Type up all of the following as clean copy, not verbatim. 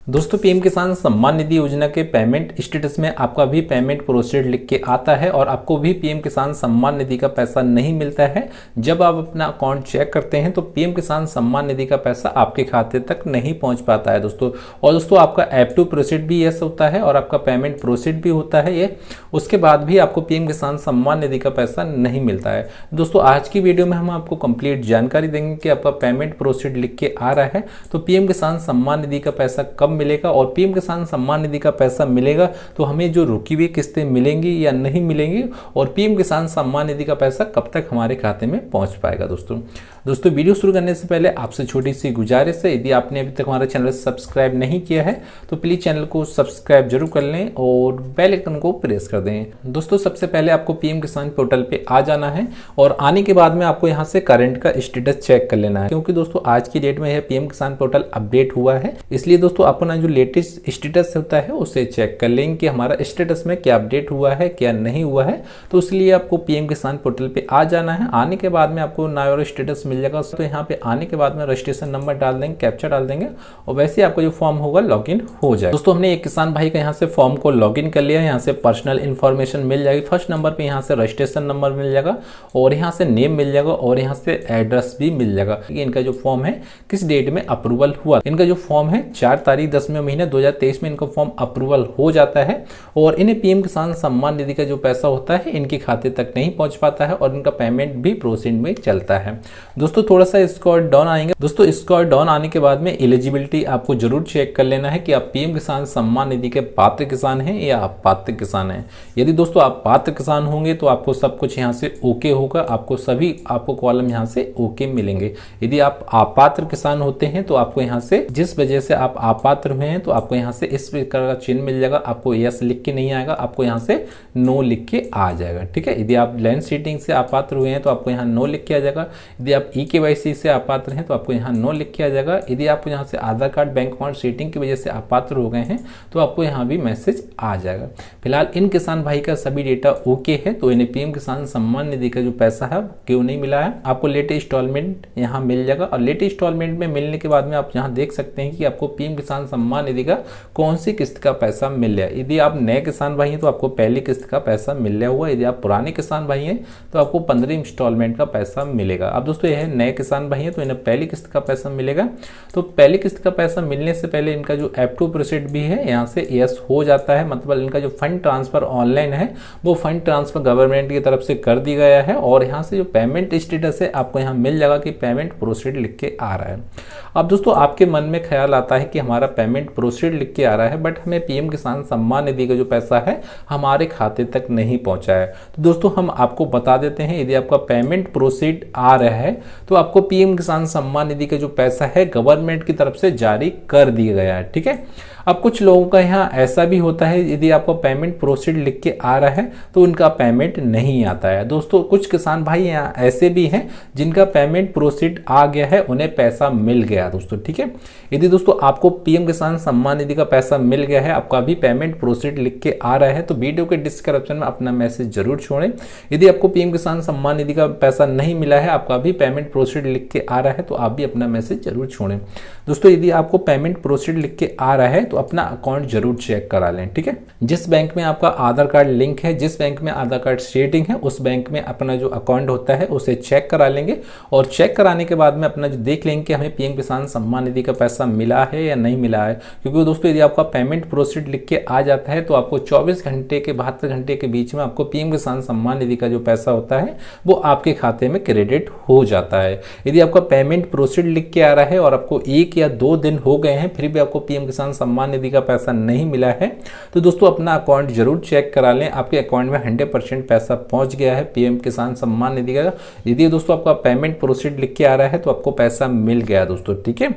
दोस्तों पीएम किसान सम्मान निधि योजना के पेमेंट स्टेटस में आपका भी पेमेंट प्रोसीड लिख के आता है और आपको भी पीएम किसान सम्मान निधि का पैसा नहीं मिलता है। जब आप अपना अकाउंट चेक करते हैं तो पीएम किसान सम्मान निधि का पैसा आपके खाते तक नहीं पहुंच पाता है दोस्तों। और दोस्तों आपका ऐप टू प्रोसीड भी यस होता है और आपका पेमेंट प्रोसीड भी होता है ये, उसके बाद भी आपको पीएम किसान सम्मान निधि का पैसा नहीं मिलता है। दोस्तों आज की वीडियो में हम आपको कंप्लीट जानकारी देंगे कि आपका पेमेंट प्रोसीड लिख के आ रहा है तो पीएम किसान सम्मान निधि का पैसा कब मिलेगा, और पीएम किसान सम्मान निधि का पैसा मिलेगा तो हमें जो रुकी हुई किस्तें मिलेंगी या नहीं मिलेंगी, और पीएम किसान सम्मान निधि का पैसा कब तक हमारे खाते में पहुंच पाएगा। दोस्तों वीडियो शुरू करने से पहले आपसे छोटी सी गुजारिश है, यदि आपने अभी तक हमारा चैनल सब्सक्राइब नहीं किया है तो प्लीज चैनल को सब्सक्राइब जरूर कर लें और बेल आइकन को प्रेस कर दें। दोस्तों सबसे पहले आपको पीएम किसान पोर्टल पे आ जाना है और आने के बाद में आपको यहाँ से करंट का स्टेटस चेक कर लेना है, क्योंकि दोस्तों आज की डेट में यह पीएम किसान पोर्टल अपडेट हुआ है, इसलिए दोस्तों अपना जो लेटेस्ट स्टेटस होता है उसे चेक कर लेंगे कि हमारा स्टेटस में क्या अपडेट हुआ है क्या नहीं हुआ है। तो इसलिए आपको पीएम किसान पोर्टल पे आ जाना है। आने के बाद में आपको नाउ स्टेटस मिल जाएगा, तो यहाँ पे आने के बाद में रजिस्ट्रेशन नंबर डाल देंगे, कैप्चा डाल देंगे और वैसे आपका जो फॉर्म होगा लॉगिन हो जाएगा। दोस्तों हमने एक किसान भाई का यहाँ से फॉर्म को लॉगिन कर लिया, यहाँ से पर्सनल इन्फॉर्मेशन मिल जाएगी। फर्स्ट नंबर पे यहाँ से रजिस्ट्रेशन नंबर मिल जाएगा और यहाँ से नेम मिल जाएगा और यहाँ से एड्रेस भी मिल जाएगा कि इनका जो फॉर्म है किस डेट में अप्रूवल हुआ। इनका जो फॉर्म है 4 तारीख 10वें महीने 2023 में इनका फॉर्म अप्रूवल हो जाता है और इन्हें पीएम किसान सम्मान निधि का जो पैसा होता है इनके खाते तक नहीं पहुंच पाता है और इनका पेमेंट भी प्रोसीड में चलता है। दोस्तों थोड़ा सा स्कोर डाउन आएंगे। दोस्तों स्कोर डाउन आने के बाद में एलिजिबिलिटी आपको जरूर चेक कर लेना है कि आप पीएम किसान सम्मान निधि के पात्र किसान हैं या अपात्र किसान हैं। यदि दोस्तों आप पात्र किसान होंगे तो आपको सब कुछ यहाँ से ओके होगा, आपको कॉलम यहाँ से ओके मिलेंगे। यदि आप अपात्र किसान होते हैं तो आपको यहाँ से जिस वजह से आप अपात्र हुए हैं तो आपको यहाँ से इस प्रकार का चिन्ह मिल जाएगा, आपको यस लिख के नहीं आएगा, आपको यहाँ से नो लिख के आ जाएगा। ठीक है, यदि आप लैंड सीटिंग से अपात्र हुए हैं तो आपको यहाँ नो लिख के आ जाएगा। यदि आप ई-केवाईसी से अपात्र हैं तो आपको यहाँ नो लिख के आ जाएगा। यदि आपको यहाँ से आधार कार्ड बैंक अकाउंट सीटिंग की वजह से अपात्र हो गए हैं तो आपको यहाँ भी मैसेज आ जाएगा। फिलहाल इन किसान भाई का सभी डेटा ओके है तो इन्हें पीएम किसान सम्मान निधि का जो पैसा है क्यों नहीं मिला है, आपको लेट इंस्टॉलमेंट यहाँ मिल जाएगा। और लेट इंस्टॉलमेंट में मिलने के बाद में आप यहाँ देख सकते हैं कि आपको पीएम किसान सम्मान निधि का कौन सी किस्त का पैसा मिल रहा है। यदि आप नए किसान भाई हैं तो आपको पहली किस्त का पैसा मिल रहा हुआ, यदि आप पुराने किसान भाई हैं तो आपको 15 इंस्टॉलमेंट का पैसा मिलेगा। अब दोस्तों यह नए किसान भाई हैं तो इन्हें पहली किस्त का पैसा मिलेगा। तो पहली किस्त का पैसा मिलने से पहले इनका जो ऐप टू प्रोसीड भी है यहाँ से यस हो जाता है, मतलब इनका जो फंड ट्रांसफर ऑनलाइन है वो फंड ट्रांसफर गवर्नमेंट की तरफ से कर दी गया है और यहाँ से जो पेमेंट स्टेटस है आपको यहाँ मिल जाएगा कि पेमेंट प्रोसीड लिख के आ रहा है। अब दोस्तों आपके मन में ख्याल आता है कि हमारा पेमेंट प्रोसीड लिख के आ रहा है बट हमें पीएम किसान सम्मान निधि का जो पैसा है हमारे खाते तक नहीं पहुंचा है। तो दोस्तों हम आपको बता देते हैं, यदि आपका पेमेंट प्रोसीड आ रहा है तो आपको पीएम किसान सम्मान निधि का जो पैसा है गवर्नमेंट की तरफ से जारी कर दिया गया है। ठीक है, अब कुछ लोगों का यहाँ ऐसा भी होता है यदि आपको पेमेंट प्रोसीड लिख के आ रहा है तो उनका पेमेंट नहीं आता है। दोस्तों कुछ किसान भाई यहाँ ऐसे भी हैं जिनका पेमेंट प्रोसीड आ गया है, उन्हें पैसा मिल गया दोस्तों। ठीक है, यदि दोस्तों आपको पीएम किसान सम्मान निधि का पैसा मिल गया है, आपका भी पेमेंट प्रोसीड लिख के आ रहा है तो वीडियो के डिस्क्रिप्शन में अपना मैसेज जरूर छोड़ें। यदि आपको पीएम किसान सम्मान निधि का पैसा नहीं मिला है, आपका भी पेमेंट प्रोसीड लिख के आ रहा है तो आप भी अपना मैसेज जरूर छोड़ें। दोस्तों यदि आपको पेमेंट प्रोसीड लिख के आ रहा है तो अपना अकाउंट जरूर चेक करा लें। ठीक है, जिस बैंक में आपका आधार कार्ड लिंक है, जिस बैंक में आधार कार्ड सेटिंग है उस बैंक में अपना जो अकाउंट होता है उसे चेक करा लेंगे और चेक कराने के बाद में अपना जो देख लेंगे कि हमें पीएम किसान सम्मान निधि का पैसा मिला है या नहीं मिला है। क्योंकि दोस्तों यदि आपका पेमेंट प्रोसीड लिख के आ जाता है तो आपको 24 घंटे के 72 घंटे के बीच में आपको पीएम किसान सम्मान निधि का जो पैसा होता है वो आपके खाते में क्रेडिट हो जाता है। यदि आपका पेमेंट प्रोसीड लिख के आ रहा है और आपको 1 या 2 दिन हो गए हैं फिर भी आपको पीएम किसान सम्मान निधि का पैसा नहीं मिला है तो दोस्तों अपना अकाउंट जरूर चेक करा लें, आपके अकाउंट में 100% पैसा पहुंच गया है पीएम किसान सम्मान निधि का। यदि दोस्तों आपका पेमेंट प्रोसीड लिख के आ रहा है तो आपको पैसा मिल गया दोस्तों। ठीक है,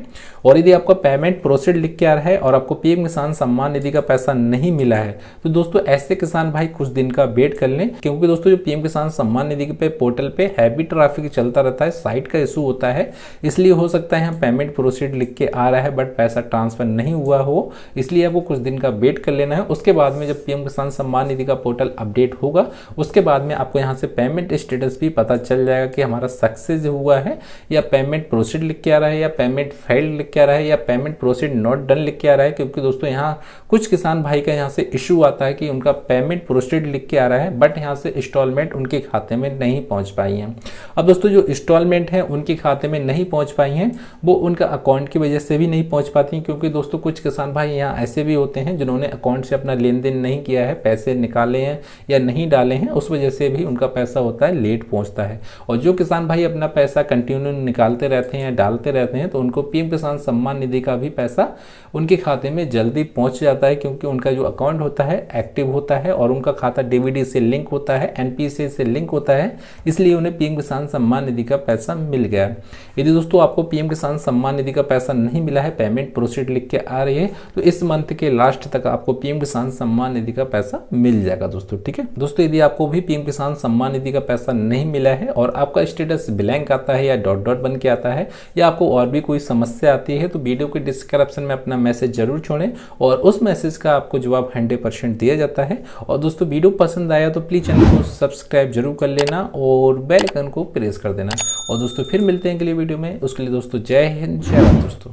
और यदि आपका पेमेंट प्रोसीड लिख के आ रहा है और आपको पीएम किसान सम्मान निधि का पैसा नहीं मिला है तो दोस्तों ऐसे किसान भाई कुछ दिन का वेट कर लें, क्योंकि दोस्तों जो पीएम किसान सम्मान निधि पे पोर्टल पे हैवी ट्रैफिक चलता रहता है, साइट का इशू होता है, इसलिए हो सकता है पेमेंट प्रोसीड लिख के आ रहा है बट पैसा ट्रांसफर नहीं हुआ हो, इसलिए आपको कुछ दिन का वेट कर लेना है। उसके बाद में जब पीएम किसान सम्मान निधि का पोर्टल अपडेट होगा उसके बाद में आपको यहाँ से पेमेंट स्टेटस भी पता चल जाएगा कि हमारा सक्सेस हुआ है या पेमेंट प्रोसीड लिख के आ रहा है या पेमेंट फेल्ड लिख के आ रहा है या payment proceed not not done लिख के आ रहा है, क्योंकि दोस्तों यहाँ कुछ किसान भाई का यहाँ से इशू आता है कि उनका पेमेंट प्रोसीड लिख के आ रहा है, बट यहाँ से इंस्टॉलमेंट उनके खाते में नहीं पहुँच पाई है। अब दोस्तों जो इंस्टॉलमेंट है उनके खाते में नहीं पहुँच पाई हैं, वो उनका अकाउंट की वजह से भी नहीं पहुँच पाती हैं, क्योंकि दोस्तों कुछ किसान भाई यहाँ ऐसे भी होते हैं जिन्होंने अकाउंट से अपना लेन देन नहीं किया है, पैसे निकाले हैं या नहीं डाले हैं, उस वजह से भी उनका पैसा होता है लेट पहुँचता है। और जो किसान भाई अपना पैसा कंटिन्यू निकालते रहते हैं, डालते रहते हैं, तो उनको पीएम किसान सम्मान निधि का भी पैसा उनके खाते में जल्दी पहुंच जाता है, क्योंकि उनका जो अकाउंट होता है एक्टिव होता है और उनका खाता डीबीडी से लिंक होता है, एनपीसीए से लिंक होता है, इसलिए उन्हें पीएम किसान सम्मान निधि का पैसा मिल गया। यदि दोस्तों आपको पीएम किसान सम्मान निधि का पैसा नहीं मिला है, पेमेंट प्रोसीड लिख के आ रही है, तो इस मंथ के लास्ट तक आपको पीएम किसान सम्मान निधि का पैसा मिल जाएगा दोस्तों। ठीक है दोस्तों, यदि आपको भी पीएम किसान सम्मान निधि का पैसा नहीं मिला है और आपका स्टेटस ब्लैंक आता है या डॉट डॉट बन के आता है, या आपको और भी कोई समस्या आती है, तो वीडियो के डिस्क्रिप्शन में अपना मैसेज जरूर छोड़ें और उस मैसेज का आपको जवाब 100% दिया जाता है। और दोस्तों वीडियो पसंद आया तो प्लीज चैनल को सब्सक्राइब जरूर कर लेना और बेल आइकन को प्रेस कर देना। और दोस्तों फिर मिलते हैं अगली वीडियो में, उसके लिए दोस्तों जय हिंद, जय भारत दोस्तों।